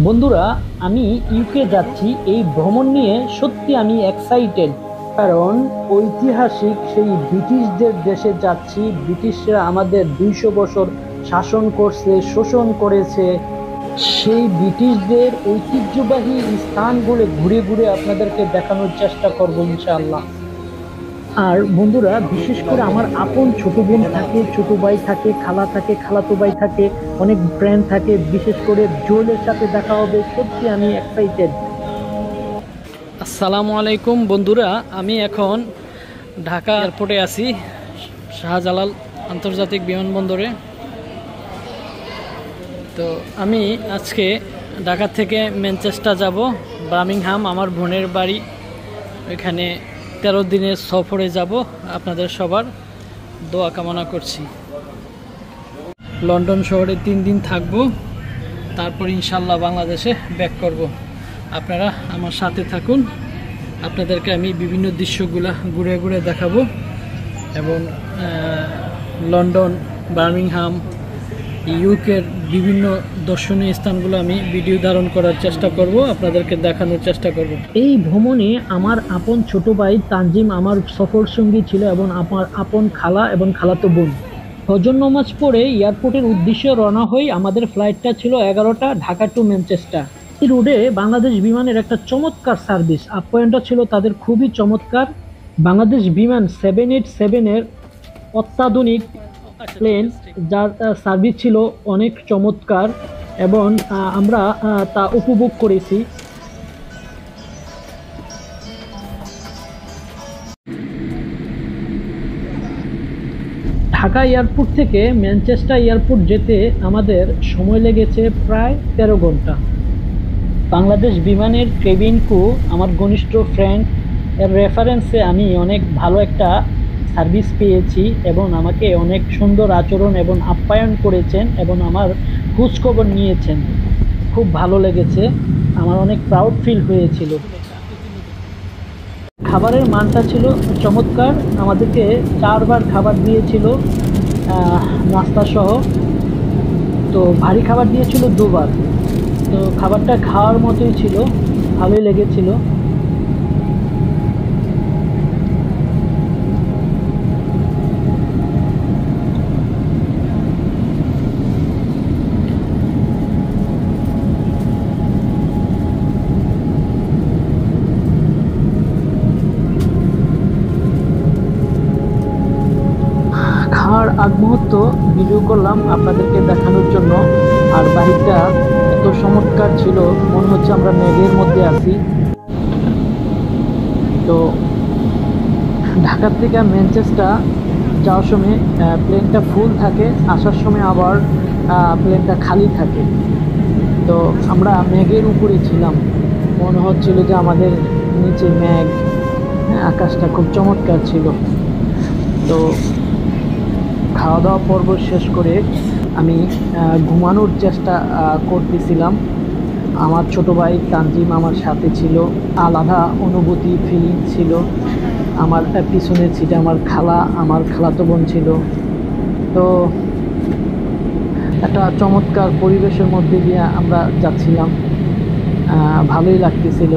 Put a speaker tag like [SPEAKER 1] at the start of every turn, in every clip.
[SPEAKER 1] বন্ধুরা, আমি ইউকে যাচ্ছি। এই ভ্রমণ নিয়ে সত্যি আমি এক্সাইটেড, কারণ ঐতিহাসিক সেই ব্রিটিশদের দেশে যাচ্ছি। ব্রিটিশরা আমাদের 200 বছর শাসন করছে, শোষণ করেছে। সেই ব্রিটিশদের ঐতিহ্যবাহী স্থানগুলো ঘুরে ঘুরে আপনাদেরকে দেখানোর চেষ্টা করব ইনশাআল্লাহ। আর বন্ধুরা, বিশেষ করে আমার আপন ছোট বোন থাকে, ছোট ভাই থাকে, খালা থাকে, খালাতো ভাই থাকে, অনেক ফ্রেন্ড থাকে। বিশেষ করে জোয়েলের সাথে দেখা হবে, সত্যি আমি এক্সাইটেড। আসসালামু আলাইকুম বন্ধুরা, আমি এখন ঢাকা এয়ারপোর্টে আছি, শাহজালাল আন্তর্জাতিক বিমানবন্দরে। তো আমি আজকে ঢাকা থেকে ম্যানচেস্টার যাব, বার্মিংহাম আমার বোনের বাড়ি। এখানে 13 দিনের সফরে যাব। আপনাদের সবার দোয়া কামনা করছি। লন্ডন শহরে 3 দিন থাকব, তারপর ইনশাল্লাহ বাংলাদেশে ব্যাক করব। আপনারা আমার সাথে থাকুন, আপনাদেরকে আমি বিভিন্ন দৃশ্যগুলা ঘুরে ঘুরে দেখাবো এবং লন্ডন, বার্মিংহাম, ইউকের বিভিন্ন দর্শনীয় স্থানগুলো আমি ভিডিও ধারণ করার চেষ্টা করব, আপনাদেরকে দেখানোর চেষ্টা করব। এই ভ্রমণে আমার আপন ছোট ভাই তানজিম আমার সফর সঙ্গী ছিল এবং আমার আপন খালা এবং খালাতো বোন। ফজর নামাজ পড়ে এয়ারপোর্টের উদ্দেশ্যে রওনা হই। আমাদের ফ্লাইটটা ছিল 11টা, ঢাকা টু ম্যানচেস্টার। এই রোডে বাংলাদেশ বিমানের একটা চমৎকার সার্ভিস, আপ্যায়নটা ছিল তাদের খুবই চমৎকার। বাংলাদেশ বিমান 787 এর অত্যাধুনিক প্লেন, যার সার্ভিস ছিল অনেক চমৎকার এবং আমরা তা উপভোগ করেছি। ঢাকা এয়ারপোর্ট থেকে ম্যানচেস্টার এয়ারপোর্ট যেতে আমাদের সময় লেগেছে প্রায় 13 ঘন্টা। বাংলাদেশ বিমানের কেবিন ক্রু আমার ঘনিষ্ঠ ফ্রেন্ড এর রেফারেন্সে আমি অনেক ভালো একটা সার্ভিস পেয়েছি এবং আমাকে অনেক সুন্দর আচরণ এবং আপ্যায়ন করেছেন এবং আমার খোঁজখবর নিয়েছেন। খুব ভালো লেগেছে, আমার অনেক প্রাউড ফিল হয়েছিল। খাবারের মানটা ছিল চমৎকার। আমাদেরকে 4বার খাবার দিয়েছিল, নাস্তা সহ। তো ভারী খাবার দিয়েছিল 2বার। তো খাবারটা খাওয়ার মতোই ছিল, ভালোই লেগেছিল। খাওয়ার আগ মুহূর্ত ভিডিও করলাম আপনাদেরকে দেখানোর জন্য। আর বাহিরটা এত চমৎকার ছিল, মনে হচ্ছে আমরা মেঘের মধ্যে আছি। তো ঢাকা থেকে ম্যানচেস্টার যাওয়ার সময় প্লেনটা ফুল থাকে, আসার সময় আবার প্লেনটা খালি থাকে। তো আমরা মেঘের উপরে ছিলাম, মনে হচ্ছিল যে আমাদের নিচে মেঘ। আকাশটা খুব চমৎকার ছিল। তো খাওয়া দাওয়া পর্ব শেষ করে আমি ঘুমানোর চেষ্টা করতেছিলাম। আমার ছোট ভাই তানজিম আমার সাথে ছিল, আলাদা অনুভূতি ফিলিং ছিল। আমার পিছনের সিটে আমার খালা, আমার খালাতো বোন ছিল। তো একটা চমৎকার পরিবেশের মধ্যে দিয়ে আমরা যাচ্ছিলাম, ভালোই লাগতেছিল।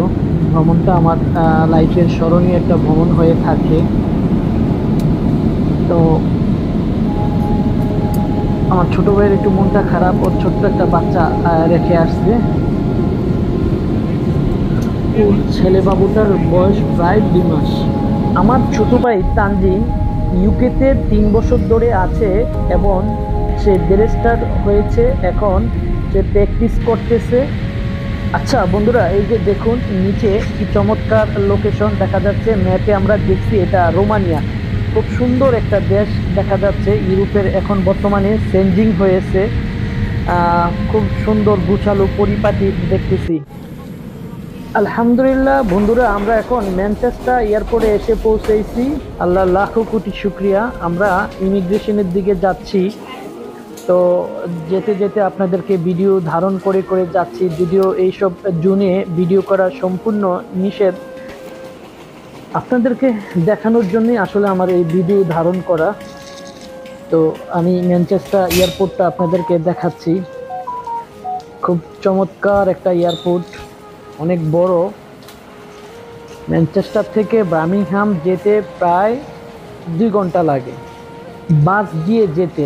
[SPEAKER 1] ভ্রমণটা আমার লাইফের স্মরণীয় একটা ভ্রমণ হয়ে থাকে। তো আমার ছোট ভাইয়ের একটু মনটা খারাপ, ওর ছোট্ট একটা বাচ্চা রেখে আসছে। ওর ছেলে বাবুটার বয়স প্রায় 2 মাস। আমার ছোট ভাই তানজিম ইউকেতে 3 বছর ধরে আছে এবং সে ব্যারিস্টার হয়েছে। এখন সে প্র্যাকটিস করতেছে। আচ্ছা বন্ধুরা, এই যে দেখুন নিচে কি চমৎকার লোকেশন দেখা যাচ্ছে। ম্যাপে আমরা দেখছি এটা রোমানিয়া। খুব সুন্দর একটা দেশ দেখা যাচ্ছে। ইউরোপের এখন বর্তমানে চেঞ্জিং হয়েছে, খুব সুন্দর গুছালো পরিপাটি দেখতেছি। আলহামদুলিল্লাহ বন্ধুরা, আমরা এখন ম্যানচেস্টার এয়ারপোর্টে এসে পৌঁছেছি। আল্লাহ লাখো কোটি শুক্রিয়া। আমরা ইমিগ্রেশনের দিকে যাচ্ছি। তো যেতে যেতে আপনাদেরকে ভিডিও ধারণ করে করে যাচ্ছি, যদিও এইসব জুনে ভিডিও করা সম্পূর্ণ নিষেধ। আপনাদেরকে দেখানোর জন্যই আসলে আমার এই ভিডিও ধারণ করা। তো আমি ম্যানচেস্টার এয়ারপোর্টটা আপনাদেরকে দেখাচ্ছি। খুব চমৎকার একটা এয়ারপোর্ট, অনেক বড়। ম্যানচেস্টার থেকে বার্মিংহাম যেতে প্রায় 2 ঘন্টা লাগে বাস দিয়ে যেতে।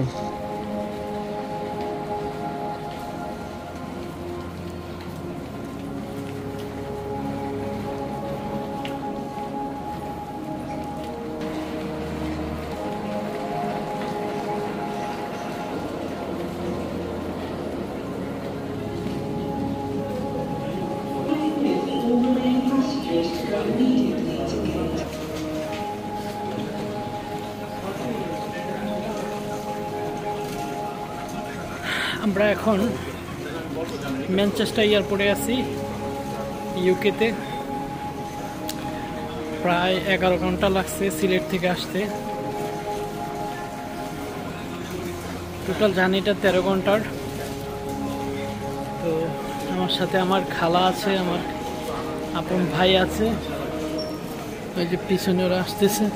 [SPEAKER 1] আমরা এখন ম্যানচেস্টার এয়ারপোর্টে আছি, ইউকেতে। প্রায় 11 ঘন্টা লাগছে সিলেট থেকে আসতে। টোটাল জার্নিটা 13 ঘন্টার। তো আমার সাথে আমার খালা আছে, আমার আপন ভাই আছে, ওই যে পিছনে ওরা আসতেছে।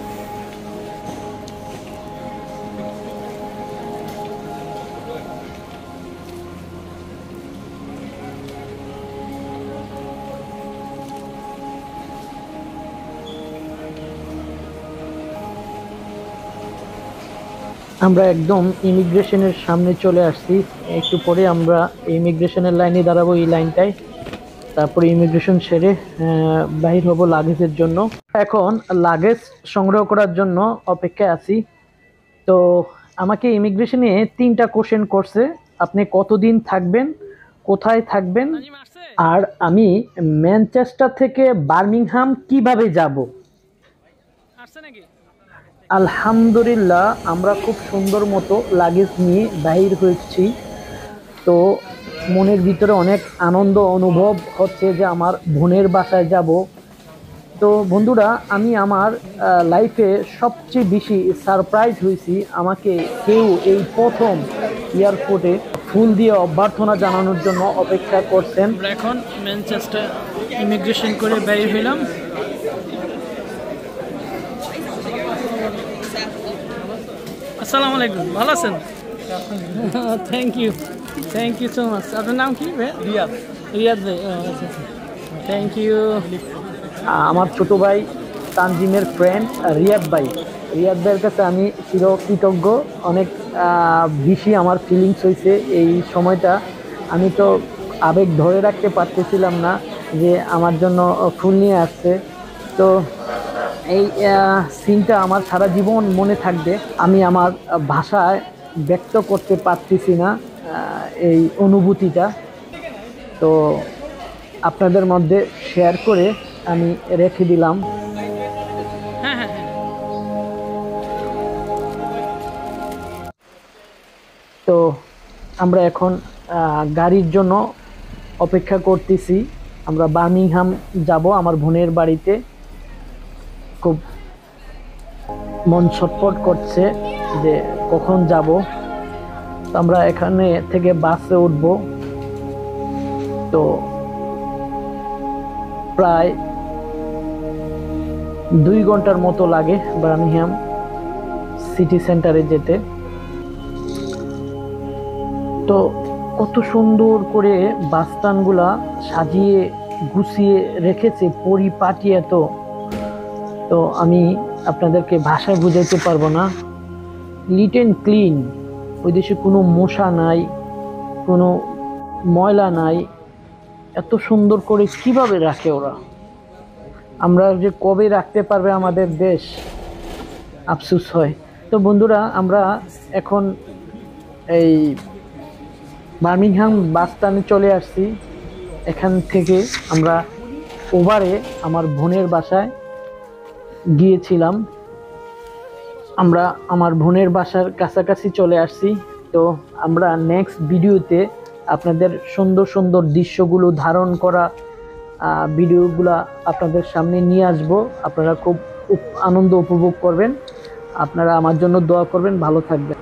[SPEAKER 1] আমরা একদম ইমিগ্রেশনের সামনে চলে আসছি। একটু পরে আমরা ইমিগ্রেশনের লাইনে দাঁড়াবো, এই লাইনটায়। তারপরে ইমিগ্রেশন সেরে বাহির হব লাগেজের জন্য। এখন লাগেজ সংগ্রহ করার জন্য অপেক্ষায় আছি। তো আমাকে ইমিগ্রেশনে 3টা কোশ্চেন করছে, আপনি কতদিন থাকবেন, কোথায় থাকবেন, আর আমি ম্যানচেস্টার থেকে বার্মিংহাম কিভাবে যাব। আলহামদুলিল্লাহ আমরা খুব সুন্দর মতো লাগেজ নিয়ে বাহির হয়েছি। তো মনের ভিতরে অনেক আনন্দ অনুভব হচ্ছে যে আমার বোনের বাসায় যাব। তো বন্ধুরা, আমি আমার লাইফে সবচেয়ে বেশি সারপ্রাইজ হয়েছি। আমাকে কেউ এই প্রথম এয়ারপোর্টে ফুল দিয়ে অভ্যর্থনা জানানোর জন্য অপেক্ষা করছেন। আমরা এখন ম্যানচেস্টার ইমিগ্রেশন করে বের হইলাম। আসসালামু আলাইকুম, ভালো আছেন? Thank you so much. আপনার নাম কি ভাই? রিয়াদ। রিয়াদ ভাই, থ্যাংক ইউ। আমার ছোট ভাই তানজিমের ফ্রেন্ড রিয়াদ ভাই। রিয়াদ ভাইয়ের কাছে আমি চিরকৃতজ্ঞ। অনেক বেশি আমার ফিলিংস হয়েছে এই সময়টা। আমি তো আবেগ ধরে রাখতে পারতেছিলাম না যে আমার জন্য ফুল নিয়ে আসছে। তো এই সিনটা আমার সারা জীবন মনে থাকবে। আমি আমার ভাষায় ব্যক্ত করতে পারতেছি না এই অনুভূতিটা। তো আপনাদের মধ্যে শেয়ার করে আমি রেখে দিলাম। তো আমরা এখন গাড়ির জন্য অপেক্ষা করতেছি। আমরা বার্মিংহাম যাব আমার বোনের বাড়িতে। খুব মন ছটফট করছে যে কখন যাব। আমরা এখানে থেকে বাসে উঠব। তো প্রায় 2 ঘন্টার মতো লাগে বার্মিংহাম সিটি সেন্টারে যেতে। তো কত সুন্দর করে বাস স্ট্যান্ডগুলা সাজিয়ে গুছিয়ে রেখেছে পরিপাটি এত। তো আমি আপনাদেরকে ভাষায় বুঝাইতে পারবো না। Neat and clean. ওই দেশে কোনো মশা নাই, কোনো ময়লা নাই। এত সুন্দর করে কিভাবে রাখে ওরা। আমরা যে কবে রাখতে পারবে আমাদের দেশ, আফসোস হয়। তো বন্ধুরা, আমরা এখন এই বার্মিংহাম বাস স্ট্যান্ডে চলে আসছি। এখান থেকে আমরা ওভারে আমার বোনের বাসায় গিয়েছিলাম। আমরা আমার বোনের বাসার কাছাকাছি চলে আসছি। তো আমরা নেক্সট ভিডিওতে আপনাদের সুন্দর সুন্দর দৃশ্যগুলো ধারণ করা ভিডিওগুলা আপনাদের সামনে নিয়ে আসব। আপনারা খুব আনন্দ উপভোগ করবেন। আপনারা আমার জন্য দোয়া করবেন। ভালো থাকবেন।